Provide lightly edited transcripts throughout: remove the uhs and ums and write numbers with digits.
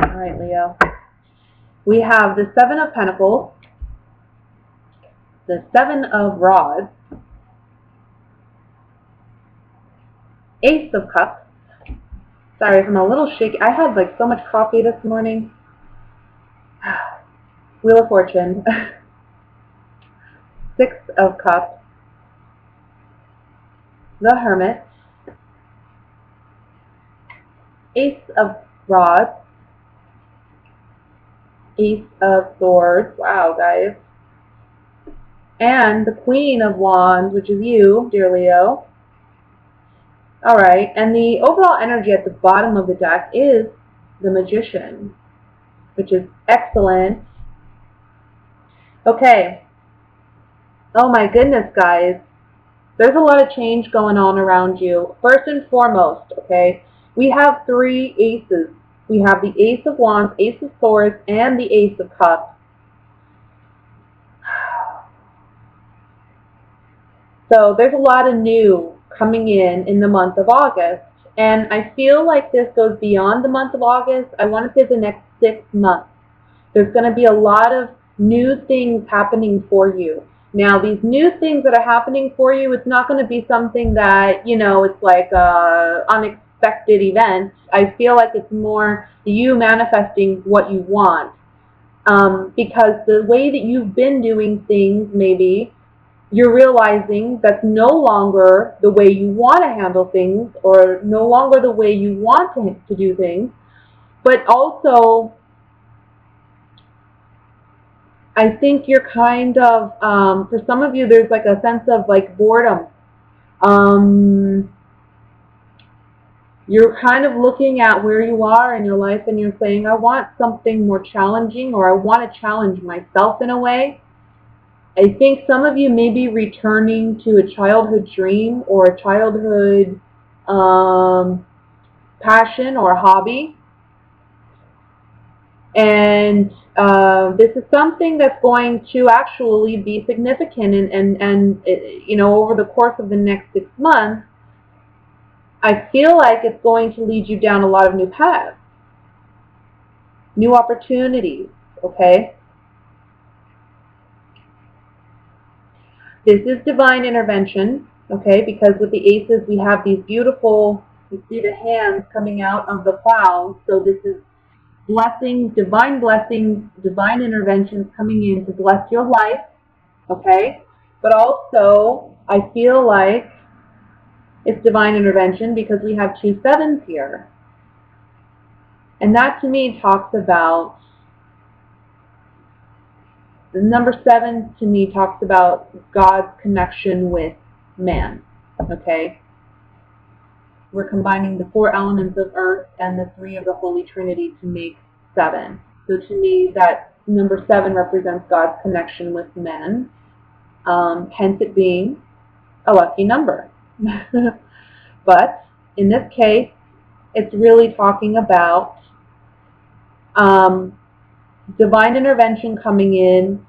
All right, Leo. We have the Seven of Pentacles, the Seven of Rods, Ace of Cups. Sorry if I'm a little shaky. I had like so much coffee this morning. Wheel of Fortune. Six of Cups, the Hermit, Ace of Rods, Ace of Swords, wow guys, and the Queen of Wands, which is you, dear Leo. Alright, and the overall energy at the bottom of the deck is the Magician, which is excellent. Okay, oh my goodness guys, there's a lot of change going on around you. First and foremost, okay, we have three aces. We have the Ace of Wands, Ace of Swords, and the Ace of Cups. So there's a lot of new coming in the month of August. And I feel like this goes beyond the month of August. I want to say the next 6 months. There's going to be a lot of new things happening for you. Now, these new things that are happening for you, it's not going to be something that, you know, it's like unexpected event. I feel like it's more you manifesting what you want. Because the way that you've been doing things, maybe, you're realizing that's no longer the way you want to handle things, or no longer the way you want to do things. But also, I think you're kind of, for some of you, there's like a sense of like boredom. You're kind of looking at where you are in your life and you're saying, I want something more challenging, or I want to challenge myself in a way. I think some of you may be returning to a childhood dream or a childhood passion or hobby. And this is something that's going to actually be significant, and you know, over the course of the next 6 months, I feel like it's going to lead you down a lot of new paths, new opportunities, okay? This is divine intervention, okay, because with the aces we have these beautiful, you see the hands coming out of the plow, so this is blessings, divine interventions coming in to bless your life, okay? But also, I feel like it's divine intervention because we have 2 sevens here. And that to me talks about, the number 7 to me talks about God's connection with man, okay? We're combining the 4 elements of earth and the 3 of the Holy Trinity to make 7. So to me, that number 7 represents God's connection with men, hence it being a lucky number. But in this case, it's really talking about divine intervention coming in,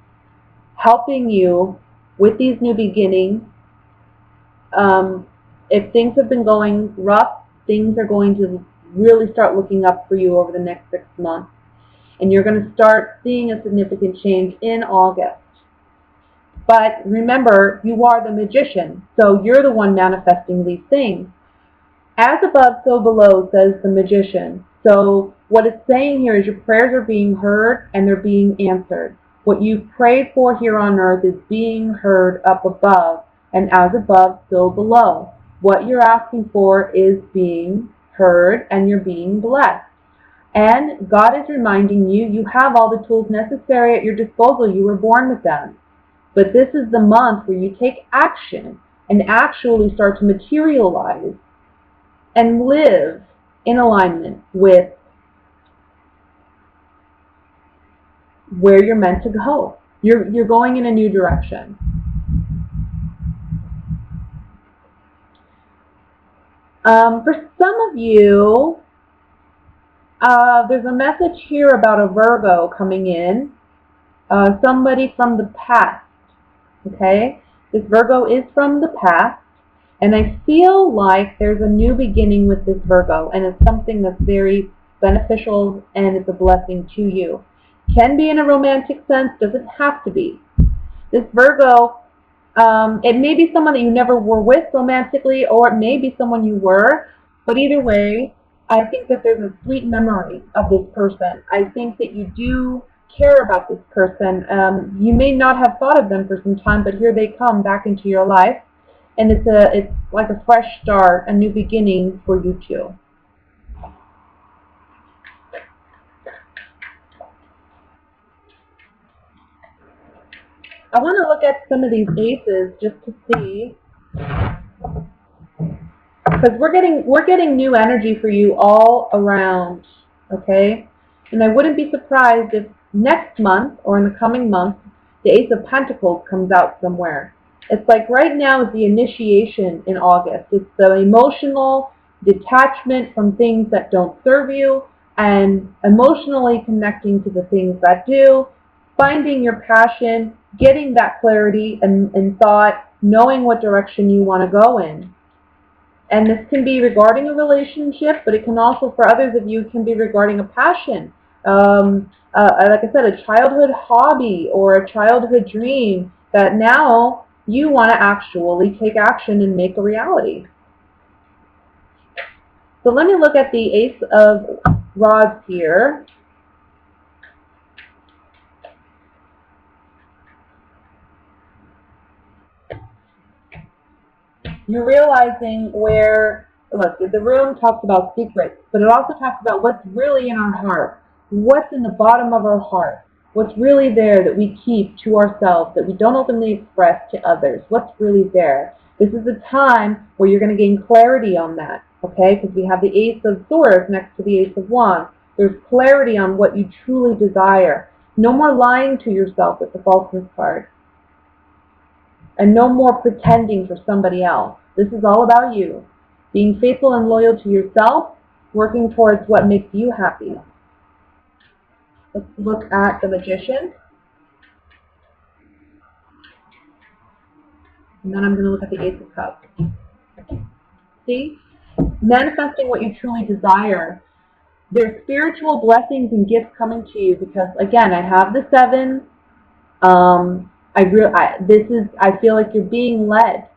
helping you with these new beginnings. If things have been going rough, things are going to really start looking up for you over the next 6 months. And you're going to start seeing a significant change in August. But remember, you are the magician, so you're the one manifesting these things. As above, so below, says the magician. So what it's saying here is your prayers are being heard and they're being answered. What you've prayed for here on earth is being heard up above, and as above, so below. What you're asking for is being heard and you're being blessed. And God is reminding you, you have all the tools necessary at your disposal. You were born with them. But this is the month where you take action and actually start to materialize and live in alignment with where you're meant to go. You're going in a new direction. For some of you, there's a message here about a Virgo coming in, somebody from the past, okay? This Virgo is from the past, and I feel like there's a new beginning with this Virgo, and it's something that's very beneficial and it's a blessing to you. Can be in a romantic sense, doesn't have to be. This Virgo, it may be someone that you never were with romantically, or it may be someone you were, but either way, I think that there's a sweet memory of this person. I think that you do care about this person. You may not have thought of them for some time, but here they come back into your life, and it's like a fresh start, a new beginning for you two. I want to look at some of these aces just to see, because we're getting new energy for you all around, okay? And I wouldn't be surprised if next month or in the coming month the Ace of Pentacles comes out somewhere. It's like right now is the initiation in August. It's the emotional detachment from things that don't serve you and emotionally connecting to the things that do, finding your passion, getting that clarity and thought, knowing what direction you want to go in. And this can be regarding a relationship, but it can also, for others of you, can be regarding a passion. Like I said, a childhood hobby or a childhood dream that now you want to actually take action and make a reality. So let me look at the Ace of Rods here. You're realizing where, look, the room talks about secrets, but it also talks about what's really in our heart. What's in the bottom of our heart? What's really there that we keep to ourselves, that we don't openly express to others? What's really there? This is a time where you're going to gain clarity on that, okay? Because we have the Ace of Swords next to the Ace of Wands. There's clarity on what you truly desire. No more lying to yourself with the falseness card. And no more pretending for somebody else. This is all about you. Being faithful and loyal to yourself, working towards what makes you happy. Let's look at the Magician. And then I'm going to look at the Ace of Cups. See? Manifesting what you truly desire. There's spiritual blessings and gifts coming to you because, again, I have the 7. I feel like you're being led.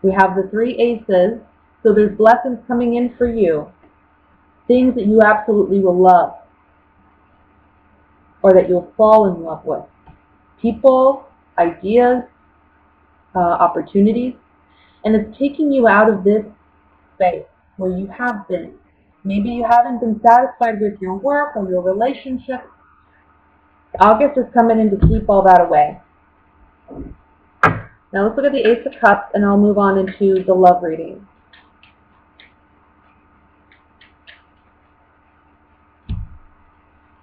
We have the 3 aces, so there's blessings coming in for you. Things that you absolutely will love or that you'll fall in love with. People, ideas, opportunities, and it's taking you out of this space where you have been. Maybe you haven't been satisfied with your work or your relationship. August is coming in to keep all that away. Now let's look at the Ace of Cups, and I'll move on into the love reading.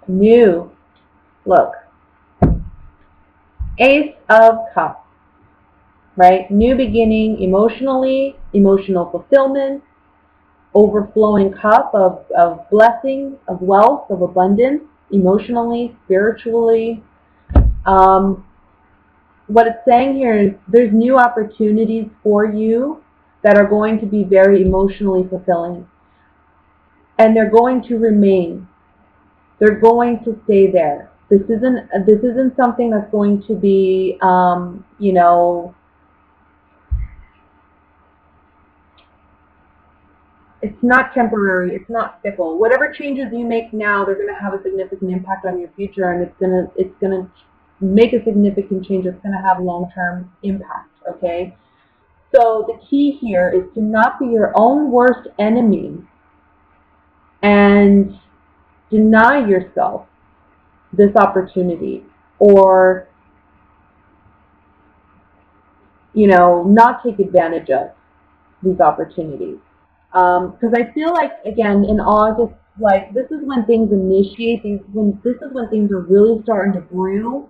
New. Look. Ace of Cups. Right? New beginning emotionally, emotional fulfillment, overflowing cup of blessing, of wealth, of abundance, emotionally, spiritually. What it's saying here is there's new opportunities for you that are going to be very emotionally fulfilling. And they're going to remain. They're going to stay there. This isn't something that's going to be, it's not temporary. It's not fickle. Whatever changes you make now, they're going to have a significant impact on your future, and it's gonna make a significant change. It's going to have long-term impact. Okay. So the key here is to not be your own worst enemy and deny yourself this opportunity, or not take advantage of these opportunities. Because I feel like, again, in August, like, this is when things initiate, this is when things are really starting to brew,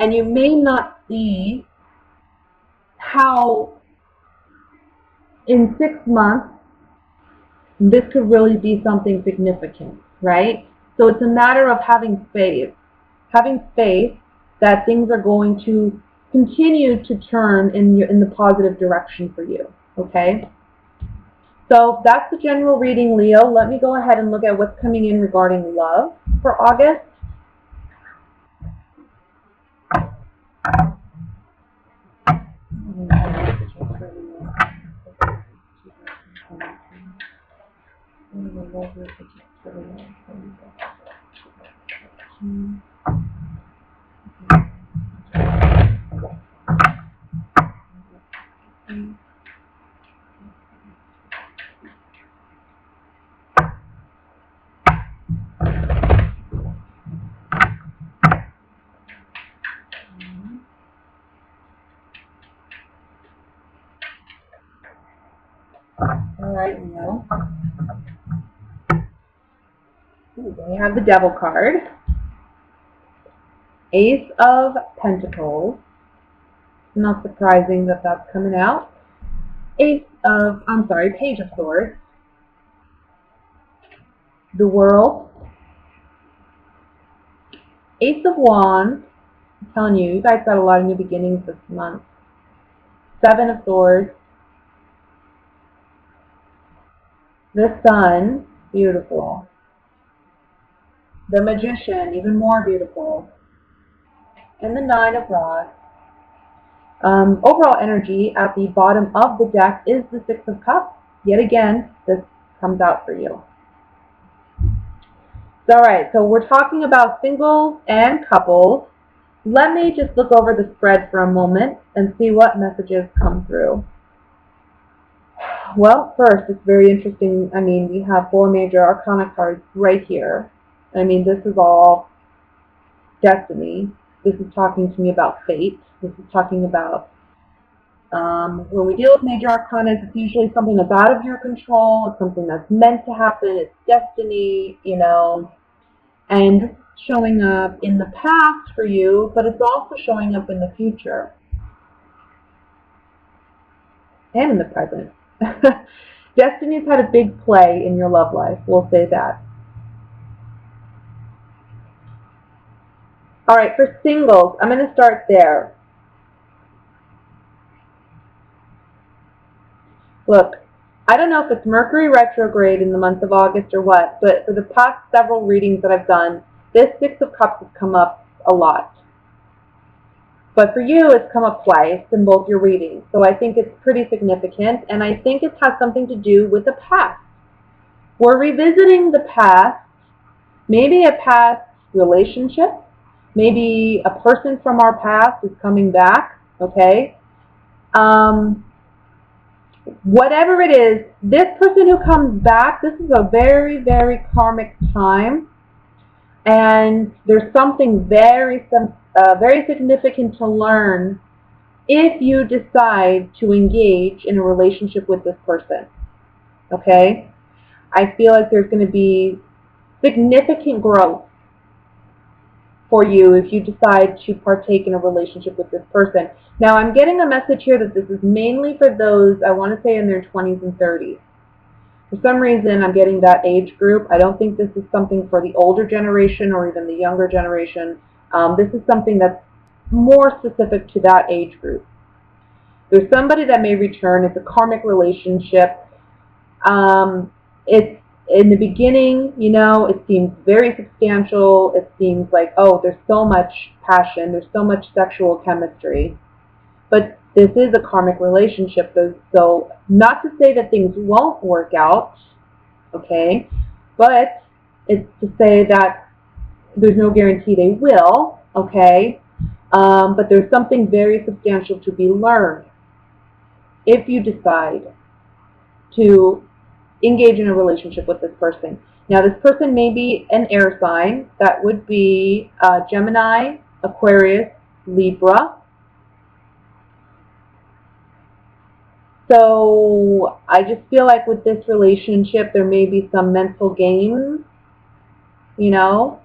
and you may not see how in 6 months this could really be something significant, right? So it's a matter of having faith that things are going to continue to turn in the positive direction for you, okay? So that's the general reading, Leo. Let me go ahead and look at what's coming in regarding love for August. All right, Leo. We have the Devil card. Ace of Pentacles. Not surprising that that's coming out. Page of Swords. The World. Ace of Wands. I'm telling you, you guys got a lot of new beginnings this month. Seven of Swords. The Sun. Beautiful. The Magician. Even more beautiful. And the Nine of Rods. Overall energy at the bottom of the deck is the Six of Cups. Yet again, this comes out for you. Alright, so we're talking about singles and couples. Let me just look over the spread for a moment and see what messages come through. Well, first, it's very interesting. I mean, we have 4 major arcana cards right here. I mean, this is all destiny. This is talking to me about fate. This is talking about when we deal with major arcana, it's usually something that's out of your control. It's something that's meant to happen. It's destiny, you know, and showing up in the past for you, but it's also showing up in the future and in the present. Destiny's had a big play in your love life. We'll say that. All right, for singles, I'm going to start there. Look, I don't know if it's Mercury retrograde in the month of August or what, but for the past several readings that I've done, this Six of Cups has come up a lot. But for you, it's come up twice in both your readings. So I think it's pretty significant, and I think it has something to do with the past. We're revisiting the past, maybe a past relationship, maybe a person from our past is coming back, okay? Whatever it is, this person who comes back, this is a very, very karmic time, and there's something very significant to learn if you decide to engage in a relationship with this person, okay? I feel like there's going to be significant growth for you if you decide to partake in a relationship with this person. Now, I'm getting a message here that this is mainly for those, I want to say, in their 20s and 30s. For some reason, I'm getting that age group. I don't think this is something for the older generation or even the younger generation. This is something that's more specific to that age group. There's somebody that may return. It's a karmic relationship. It's in the beginning, you know, it seems very substantial. It seems like, oh, there's so much passion. There's so much sexual chemistry. But this is a karmic relationship, so not to say that things won't work out, okay, but it's to say that there's no guarantee they will, okay, but there's something very substantial to be learned if you decide to engage in a relationship with this person. Now, this person may be an air sign. That would be Gemini, Aquarius, Libra. So I just feel like with this relationship, there may be some mental games, you know,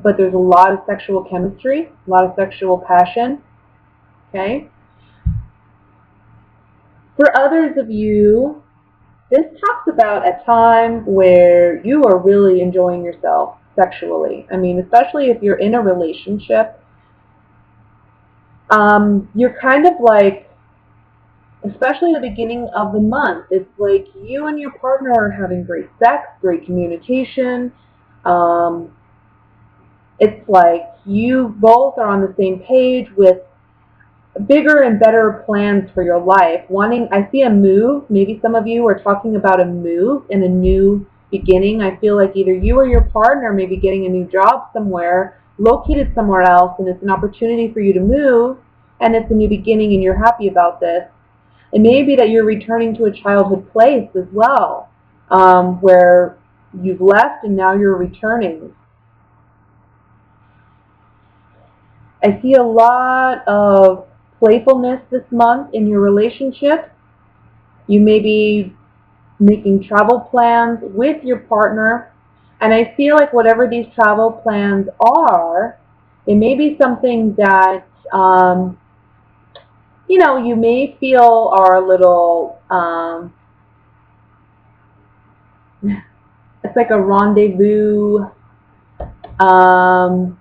but there's a lot of sexual chemistry, a lot of sexual passion, okay? For others of you, this talks about a time where you are really enjoying yourself sexually. I mean, especially if you're in a relationship, you're kind of like especially at the beginning of the month. It's like you and your partner are having great sex, great communication. Um, it's like you both are on the same page with bigger and better plans for your life. I see a move. Maybe some of you are talking about a move and a new beginning. I feel like either you or your partner may be getting a new job somewhere, located somewhere else, and it's an opportunity for you to move, and it's a new beginning, and you're happy about this. It may be that you're returning to a childhood place as well, where you've left and now you're returning. I see a lot of playfulness this month in your relationship. You may be making travel plans with your partner, and I feel like whatever these travel plans are, it may be something that you may feel are a little. It's like a rendezvous. Um,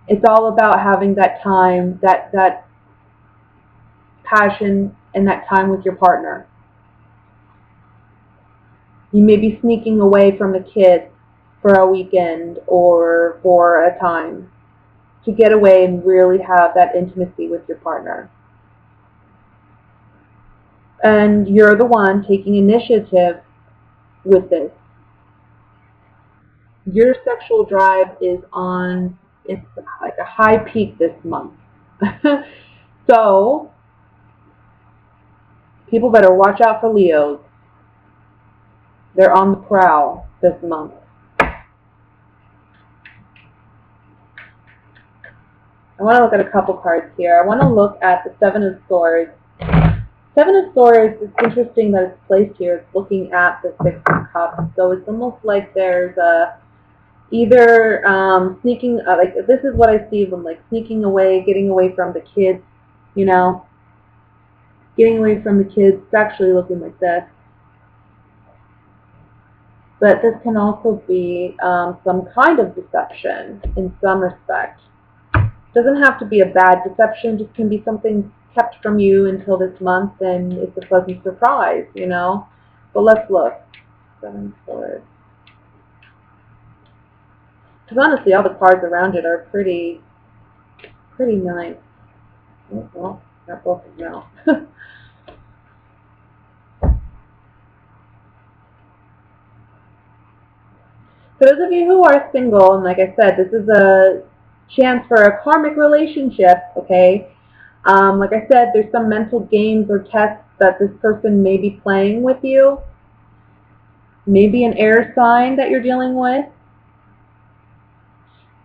it's all about having that time, that passion, and that time with your partner. You may be sneaking away from the kids for a weekend or for a time to get away and really have that intimacy with your partner. And you're the one taking initiative with this. Your sexual drive is on, it's like a high peak this month. So, people better watch out for Leos. They're on the prowl this month. I want to look at a couple cards here. I want to look at the Seven of Swords. Seven of Swords, it's interesting that it's placed here. It's looking at the Six of Cups. So it's almost like there's either sneaking, like this is what I see them, like sneaking away, getting away from the kids, getting away from the kids. It's actually looking like this. But this can also be some kind of deception in some respect. It doesn't have to be a bad deception, just can be something kept from you until this month, and it's a pleasant surprise, But let's look. Seven Swords. Because honestly, all the cards around it are pretty nice. Oh, well, not both of them now. For those of you who are single, and like I said, this is a chance for a karmic relationship, okay? Like I said, there's some mental games or tests that this person may be playing with you. Maybe an air sign that you're dealing with.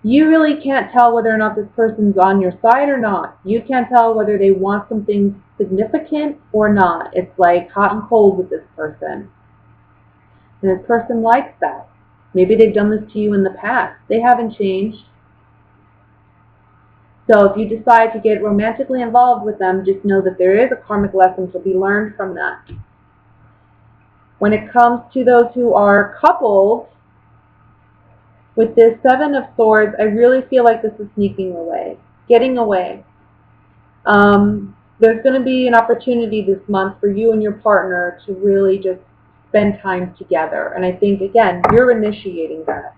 You really can't tell whether or not this person's on your side or not. You can't tell whether they want something significant or not. It's like hot and cold with this person. And this person likes that. Maybe they've done this to you in the past. They haven't changed. So if you decide to get romantically involved with them, just know that there is a karmic lesson to be learned from that. When it comes to those who are coupled, with this Seven of Swords, I really feel like this is sneaking away, getting away. There's going to be an opportunity this month for you and your partner to really just spend time together. And I think, again, you're initiating that.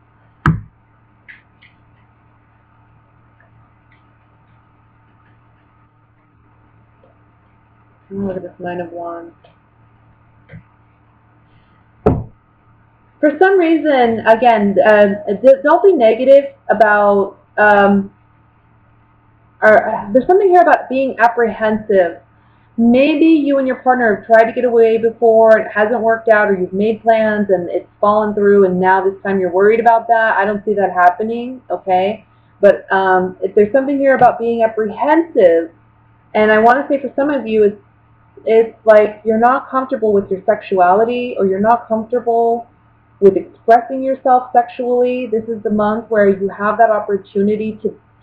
Look at this Nine of Wands. For some reason, again, don't be negative about, there's something here about being apprehensive. Maybe you and your partner have tried to get away before, it hasn't worked out, or you've made plans and it's fallen through, and now this time you're worried about that. I don't see that happening, okay? But if there's something here about being apprehensive, and I want to say for some of you, it's like you're not comfortable with your sexuality, or you're not comfortable with expressing yourself sexually. This is the month where you have that opportunity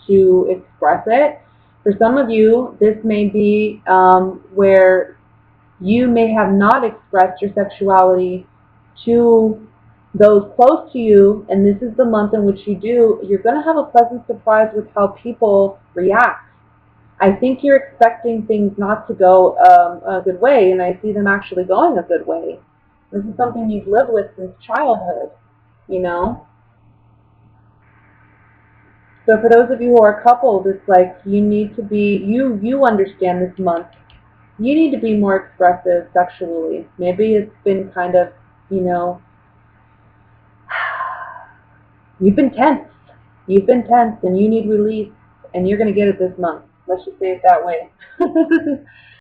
to express it. For some of you, this may be where you may have not expressed your sexuality to those close to you, and this is the month in which you do. You're going to have a pleasant surprise with how people react. I think you're expecting things not to go a good way, and I see them actually going a good way. This is something you've lived with since childhood, you know? So for those of you who are coupled, it's like you need to be, you understand this month. You need to be more expressive sexually. Maybe it's been kind of, you know, you've been tense. You've been tense and you need release, and you're going to get it this month. Let's just say it that way.